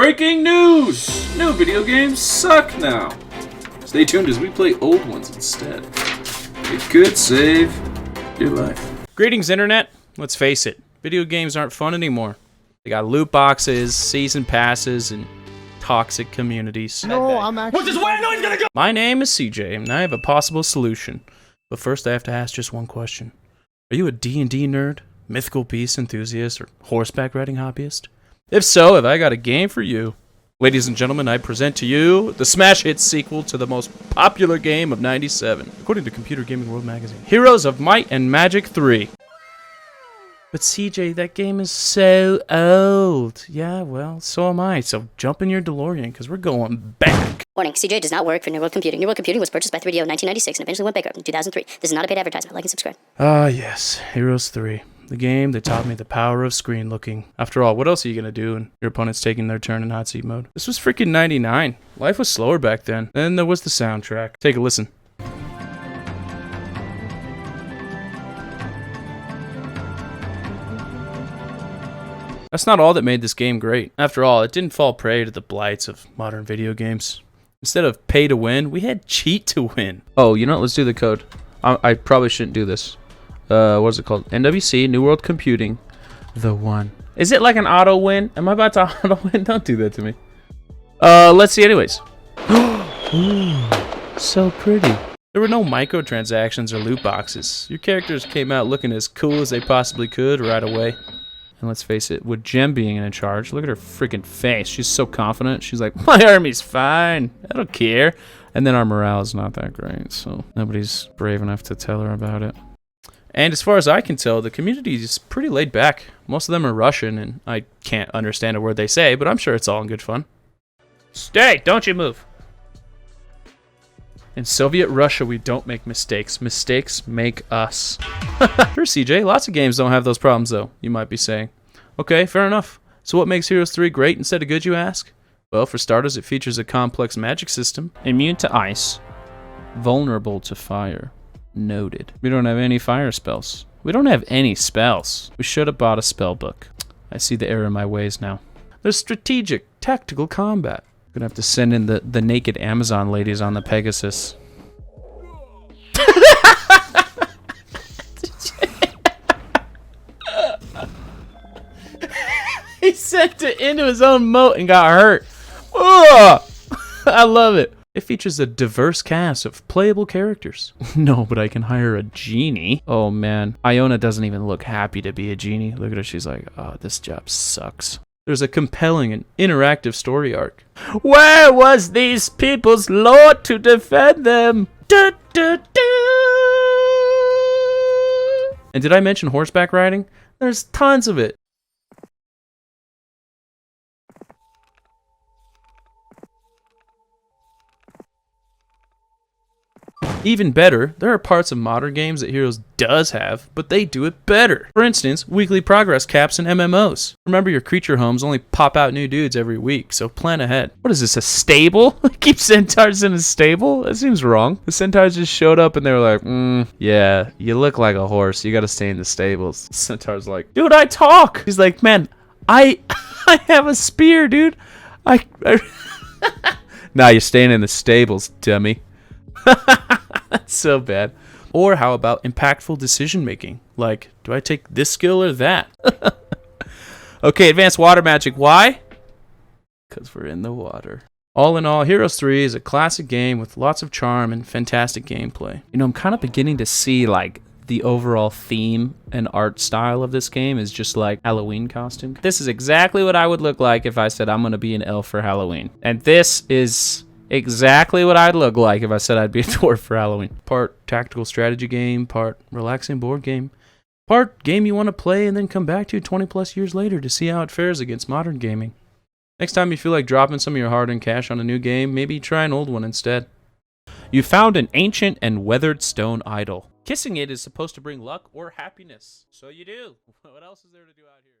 Breaking news! New video games suck now. Stay tuned as we play old ones instead. It could save your life. Greetings, Internet. Let's face it, video games aren't fun anymore. They got loot boxes, season passes, and toxic communities. No, I'm actually... What's this way? I know he's gonna go! My name is CJ, and I have a possible solution. But first, I have to ask just one question. Are you a D&D nerd, mythical beast enthusiast, or horseback riding hobbyist? If so, have I got a game for you. Ladies and gentlemen, I present to you the smash hit sequel to the most popular game of '97, according to Computer Gaming World magazine, Heroes of Might and Magic 3. But CJ, that game is so old. Yeah, well, so am I. So jump in your DeLorean, because we're going back. Warning, CJ does not work for New World Computing. New World Computing was purchased by 3DO in 1996 and eventually went bankrupt in 2003. This is not a paid advertisement. Like and subscribe. Ah, yes. Heroes 3. The game that taught me the power of screen looking. After all, what else are you going to do when your opponent's taking their turn in hot seat mode? This was freaking 99. Life was slower back then. Then there was the soundtrack. Take a listen. That's not all that made this game great. After all, it didn't fall prey to the blights of modern video games. Instead of pay to win, we had cheat to win. Oh, you know what? Let's do the code. I probably shouldn't do this. What is it called? NWC, New World Computing, the one. Is it like an auto win? Am I about to auto win? Don't do that to me. Let's see anyways. Ooh, so pretty. There were no microtransactions or loot boxes. Your characters came out looking as cool as they possibly could right away. And let's face it, with Jem being in charge, look at her freaking face. She's so confident. She's like, my army's fine. I don't care. And then our morale is not that great, so nobody's brave enough to tell her about it. And as far as I can tell, the community is pretty laid back. Most of them are Russian, and I can't understand a word they say, but I'm sure it's all in good fun. Stay! Don't you move! In Soviet Russia, we don't make mistakes. Mistakes make us. Sure, CJ, lots of games don't have those problems, though, you might be saying. Okay, fair enough. So what makes Heroes 3 great instead of good, you ask? Well, for starters, it features a complex magic system. Immune to ice. Vulnerable to fire. Noted. We don't have any fire spells. We don't have any spells. We should have bought a spell book. I see the error in my ways now. There's strategic, tactical combat. Gonna have to send in the naked Amazon ladies on the Pegasus. He sent it into his own moat and got hurt. Ugh! I love it. It features a diverse cast of playable characters. No, but I can hire a genie. Oh man, Iona doesn't even look happy to be a genie. Look at her, she's like, oh, this job sucks. There's a compelling and interactive story arc. Where was these people's lord to defend them? Du, du, du. And did I mention horseback riding? There's tons of it. Even better, there are parts of modern games that Heroes does have, but they do it better. For instance, weekly progress caps in MMOs. Remember, your creature homes only pop out new dudes every week, so plan ahead. What is this, a stable? Keep centaurs in a stable? That seems wrong. The centaurs just showed up and they were like, yeah, you look like a horse. You gotta stay in the stables. The centaur's like, dude, I talk. He's like, man, I have a spear, dude. Nah, you're staying in the stables, dummy. That's so bad. Or how about impactful decision making? Like, do I take this skill or that? Okay, advanced water magic. Why? Because we're in the water. All in all, Heroes 3 is a classic game with lots of charm and fantastic gameplay. You know, I'm kind of beginning to see, like, the overall theme and art style of this game is just like Halloween costume. This is exactly what I would look like if I said I'm going to be an elf for Halloween. And this is exactly what I'd look like if I said I'd be a dwarf for Halloween. Part tactical strategy game, part relaxing board game, part game you want to play and then come back to 20 plus years later to see how it fares against modern gaming. Next time you feel like dropping some of your hard-earned cash on a new game, maybe try an old one instead. You found an ancient and weathered stone idol. Kissing it is supposed to bring luck or happiness. So you do. What else is there to do out here?